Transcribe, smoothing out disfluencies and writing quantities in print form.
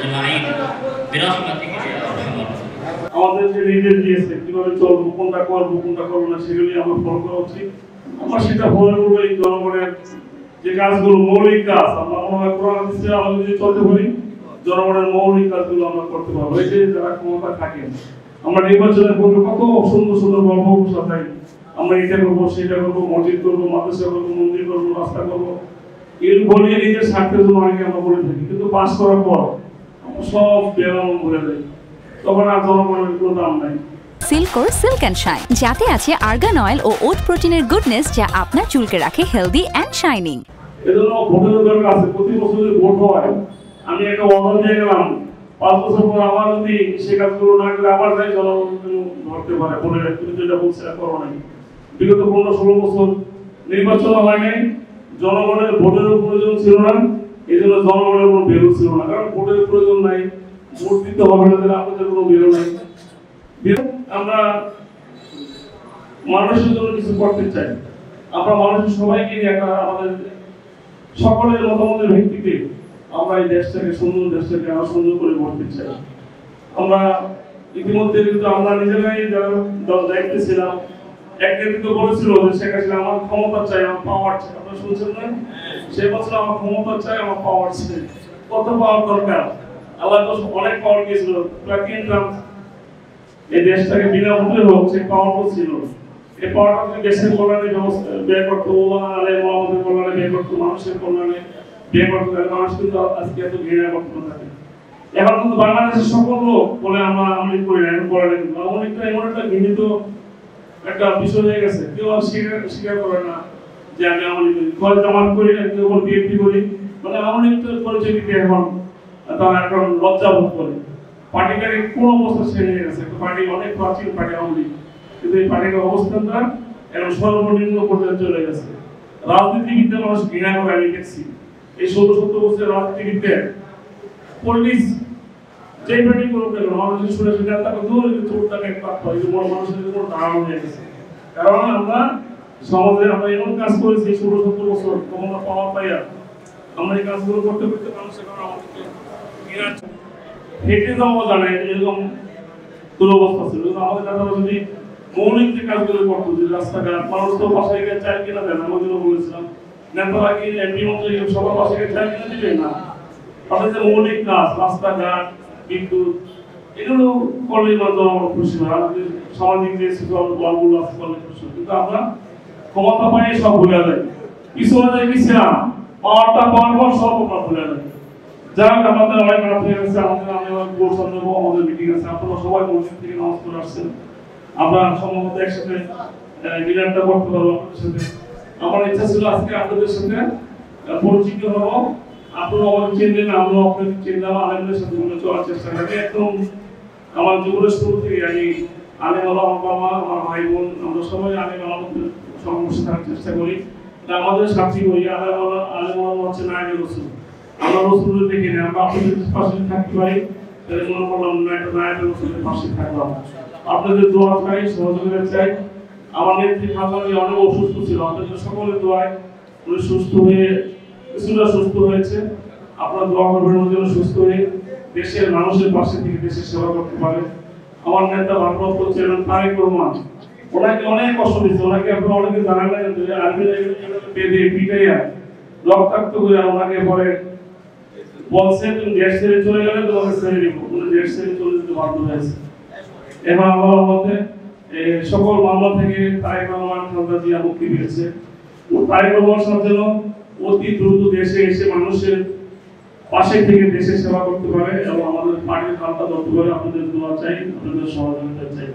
أجمعين برحمتك يا أرحم الراحمين আমাদের যে নির্দেশ দিয়েছে কিভাবে চলবো, কোনটা করবো না, সেগুলি আমরা ফলো করা উচিত। আমরা সেটা ফলো করবো। এই জনগণের যে কাজগুলো মৌলিক কাজ, আমরা মনে হয় কোরআন হাদিসে আমরা যদি চলতে পারি, জনগণের মৌলিক কাজগুলো আমরা করতে পারবো। এই যে যারা ক্ষমতা থাকেন, আমরা নির্বাচনের পূর্বে কত সুন্দর সুন্দর গল্প সাজাই, আমরা এটা করবো, সেটা করবো, মসজিদ করবো, মাদ্রাসা করবো, মন্দির করবো, রাস্তা করবো, এর বলে নিজের স্বার্থের জন্য অনেকে আমরা বলে থাকি। কিন্তু পাস করার পর আমরা সব বেরাম ভরে যাই, তখন আর জনগণের কোনো দাম নাই। সিল্কোর সিল্ক অ্যান্ড শাইন, যাতে আছে আর্গান অয়েল ও ওট প্রোটিনের গুডনেস, যা আপনার চুলকে রাখে হেলদি অ্যান্ড শাইনিং। এজন্য ভোটের দরকার আছে। প্রতি বছর যদি ভোট হয়, আমি একটা অর্ডার দিয়ে গেলাম, 5 বছর পর আবার যদি সে কাজগুলো না করে আবার যাই, জনগণ ধরতে পারে বলে তুমি যেটা বলছে করো নাই। বিগত 15-16 বছর নির্বাচন হয় নাই, জনগণের ভোটের প্রয়োজন ছিল না, এই জন্য জনগণের কোনো ভ্যালু ছিল না। কারণ ভোটের প্রয়োজন নাই, ভোট দিতে হবে না, তাহলে আপনাদের কোনো ভ্যালু নাই। আমরা মানুষের জন্য কিছু করতে চাই। আমরা মানুষের সবাইকে একটা আমাদের সকলের মতামতের ভিত্তিতে আমরা এই দেশটাকে আরো সুন্দর করে গড়তে চাই। আমরা ইতিমধ্যে কিন্তু আমরা নিজেরাই যারা দায়িত্বে ছিলাম, এক নেতৃত্ব বলেছিল যে শেখ হাসিনা আমার ক্ষমতা চাই, আমার পাওয়ার চাই। আপনারা শুনছেন না? সে বলছিল আমার ক্ষমতা চাই, আমার পাওয়ার চাই। কত পাওয়ার দরকার? আল্লাহ তো অনেক পাওয়ার দিয়েছিল, প্রায় 3 ট্রাম এই দেশটাকে বিনা ভোটে হোক, সেই পাওয়ারও ছিল। এই পাওয়ারটা যদি দেশের কল্যাণে ব্যবস্থা ব্যয় করতো, আমাদের কল্যাণে ব্যয় করতো, মানুষের কল্যাণে ব্যয় করতো, মানুষ কিন্তু আজকে এত ঘৃণা করতো না। এখন কিন্তু বাংলাদেশের সকল লোক বলে আমরা আমলি করি না, এখন করে না। কিন্তু আমলিটা এমন একটা ঘৃণিত একটা বিষয় হয়ে গেছে, কেউ আর স্বীকার করে না যে আমি আমলি করি। কেউ জামাত করি না, কেউ বিএনপি করি, মানে আমলিটার পরিচয় দিতে এখন তারা এখন লজ্জা বোধ করে। পার্টিটাকে কোন অবস্থা ছেড়ে গেছে। একটা পার্টি অনেক প্রাচীন পার্টি আওয়ামী লীগ, কিন্তু এই পার্টির অবস্থানটা এখন সর্বনিম্ন পর্যায়ে চলে গেছে। রাজনীতিবিদদের মানুষ ঘৃণা করে আমি দেখছি। এই 16-17 বছরের রাজনীতিবিদদের পলিটিক্স যে পার্টি করুক না, মানুষের শুনে তাকে দূর চোরটাকে পাক করে, বড় মানুষের কোনো ধারণা হয়ে গেছে। কারণ আমরা সমাজে আমরা এমন কাজ করেছি 16-17 বছর ক্ষমতা পাওয়া পাইয়া, আমরা এই কাজগুলো করতে করতে মানুষের কারণ আমাদেরকে ঘৃণা হেঁটে যাওয়া জানে এরকম দুরবস্থা ছিল। আমাদের নেতারা যদি মৌলিক যে কাজগুলো করতো, যে রাস্তাঘাট, মানুষ তো বাসায় গিয়ে চাল কিনা দেন, আমাদেরও বলেছিলাম নেতারা কি এমপি মন্ত্রী সবার বাসায় গিয়ে চাল কিনা দিবে না। তাদের যে মৌলিক কাজ, রাস্তাঘাট, বিদ্যুৎ, এগুলো করলে জনগণ খুশি হয়। আমাদের সামাজিক যে দলগুলো আছে করলে খুশি হয়। কিন্তু আমরা ক্ষমতা পাই সব ভুলে যাই, পিছনে যাই পিছিয়ে পাওয়ারটা পাওয়ার পর সব আমরা ভুলে যাই। যারা আমাদের অনেক রাত হয়ে গেছে, আমি গোলসন নেবো, আমাদের মিটিং আছে, আপনারা সবাই মসজিদ থেকে নামাজ পড়ে আসছেন। আমরা সম্ভবত একসাথে ডিনারটা করতে পারবো আপনাদের সাথে। আমার ইচ্ছা ছিল আজকে আপনাদের সাথে পরিচিত হবো, আপনারা আমাকে চিনলেন, আমরা আপনাদের চিনলাম, আলেমদের সাথে চলার চেষ্টা করি। একদম আমার জীবনের শুরু থেকে আমি আলেম হলো, আমার বাবা, আমার ভাই বোন, আমরা সবাই আলেম আলমদের সংঘর্ষে থাকার চেষ্টা করি। আমাদের সাথী হই, আলেম হচ্ছে নায়েবে রাসূল। আমরা রসুলের দেখি না, আমরা আপনাদের পাশে থাকতে পারি, তাহলে মনে করলাম না একটা নায়েবে রাসূলের পাশে থাকলাম। আপনাদের দোয়া চাই, সহযোগিতা চাই। আমার নেত্রী খালাদি অনেক অসুস্থ ছিল, আপনাদের সকলের দোয়ায় উনি সুস্থ হয়ে কিছুটা সুস্থ হয়েছে। আপনারা দোয়া করবেন ওর জন্য সুস্থ হয়ে দেশের মানুষের পাশে থেকে দেশের সেবা করতে পারে। আমার নেতা ভারপ্রাপ্ত চেয়ারম্যান তারেক রহমান, ওনাকে অনেক কষ্ট দিচ্ছে। ওনাকে আপনারা অনেকে জানান না, যে আর্মি বেঁধে পিটাইয়া রক্তাক্ত করে ওনাকে পরে বলছে তুমি দেশ ছেড়ে চলে গেলে তোমাকে ছেড়ে দিব। উনি দেশ ছেড়ে চলে যেতে বাধ্য হয়েছে। এখন আমার মতে সকল মামলা থেকে তারেক রহমান খালেদা জিয়া মুক্তি পেয়েছে। ও তারেক রহমান সাহেব যেন অতি দ্রুত দেশে এসে মানুষের পাশে থেকে দেশের সেবা করতে পারে এবং আমাদের পার্টির খালটা ধরতে পারে। আপনাদের দোয়া চাই, আপনাদের সহযোগিতা চাই।